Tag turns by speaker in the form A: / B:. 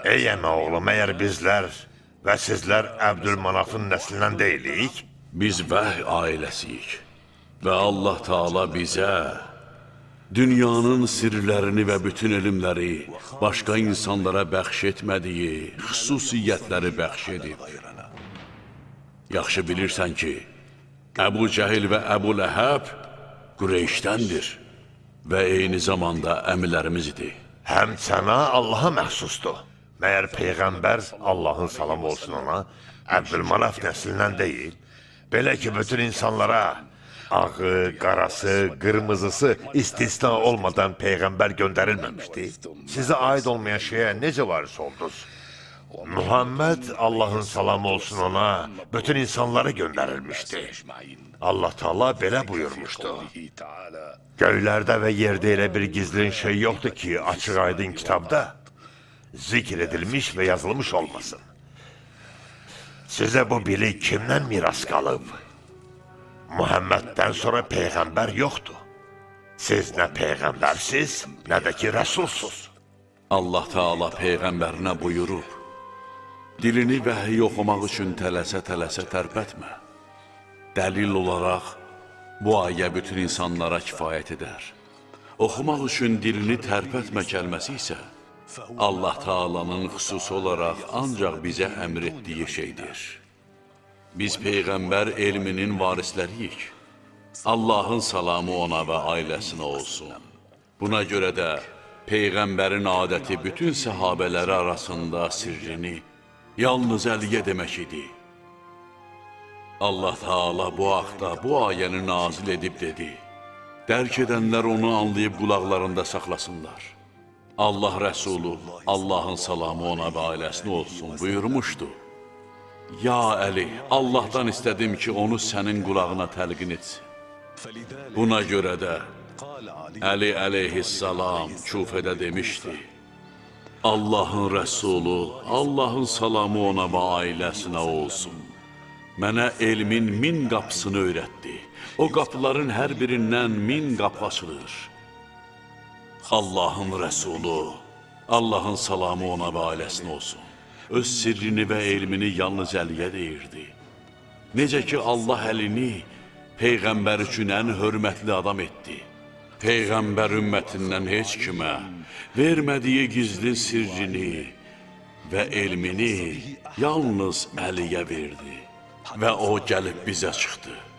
A: Ey əmioğlu, məyər bizlər və sizlər Əbdülmanafın nəslindən deyilik?
B: Biz Vəhy ailəsiyik və Allah Taala bizə dünyanın sirlərini və bütün elmləri başqa insanlara bəxş etmədiyi xüsusiyyətləri bəxş edib. Yaxşı bilirsən ki, Əbu Cəhil və Əbu Ləhəb Qureyşdəndir və eyni zamanda əmilərimizdir.
A: Həm sənə Allaha məxsusdur. Məyər Peyğəmbər, Allahın salamı olsun ona, Əbdülmanaf nəslindən deyil. Belə ki, bütün insanlara ağı, qarası, qırmızısı istisna olmadan Peyğəmbər göndərilməmişdi. Sizə aid olmayan şeyə necə varis oldunuz? Muhammed, Allahın salamı olsun ona, bütün insanlara göndərilmişdi. Allah Taala belə buyurmuşdu. Göylərdə və yerdə elə bir gizlin şey yoxdur ki, açıq aydın kitabda zikr edilmiş və yazılmış olmasın. Sizə bu bilik kimdən miras qalıb? Muhammeddən sonra Peyğəmbər yoxdur. Siz nə Peyğəmbərsiz, nə də ki Rəsulsuz.
B: Allah Taala Peyğəmbərinə buyurub, dilini vəhiy oxumaq üçün tələsə-tələsə tərpətmə. Dəlil olaraq, bu ayə bütün insanlara kifayət edər. Oxumaq üçün dilini tərpətmə kəlməsi isə Allah Taalanın xüsusi olaraq ancaq bizə əmr etdiyi şeydir. Biz Peyğəmbər elminin varisləriyik. Allahın salamı ona və ailəsinə olsun. Buna görə də Peyğəmbərin adəti bütün səhabələri arasında sirrini yalnız Əliyə demək idi. Allah Taala bu haqda bu ayəni nazil edib dedi. Dərk edənlər onu anlayıb qulaqlarında saxlasınlar. Allah Rəsulu, Allahın salamı ona və ailəsinə olsun buyurmuşdu. Ya Əli, Allahdan istədim ki, onu sənin qulağına təlqin etsin. Buna görə də Əli əleyhissalam Küfədə demişdi. Allahın Rəsulu, Allahın salamı ona və ailəsinə olsun. Mənə elmin 1000 qapısını öyrətdi. O qapıların hər birindən 1000 qapı açılır. Allahın Rəsulu, Allahın salamı ona və ailəsinə olsun. Öz sirrini və elmini yalnız Əliyə deyirdi. Necə ki, Allah Əlini Peyğəmbər üçün ən hörmətli adam etdi. Peyğəmbər ümmətindən heç kimə vermədiyi gizli sirrini və elmini yalnız Əliyə verdi və o gəlib bizə çıxdı.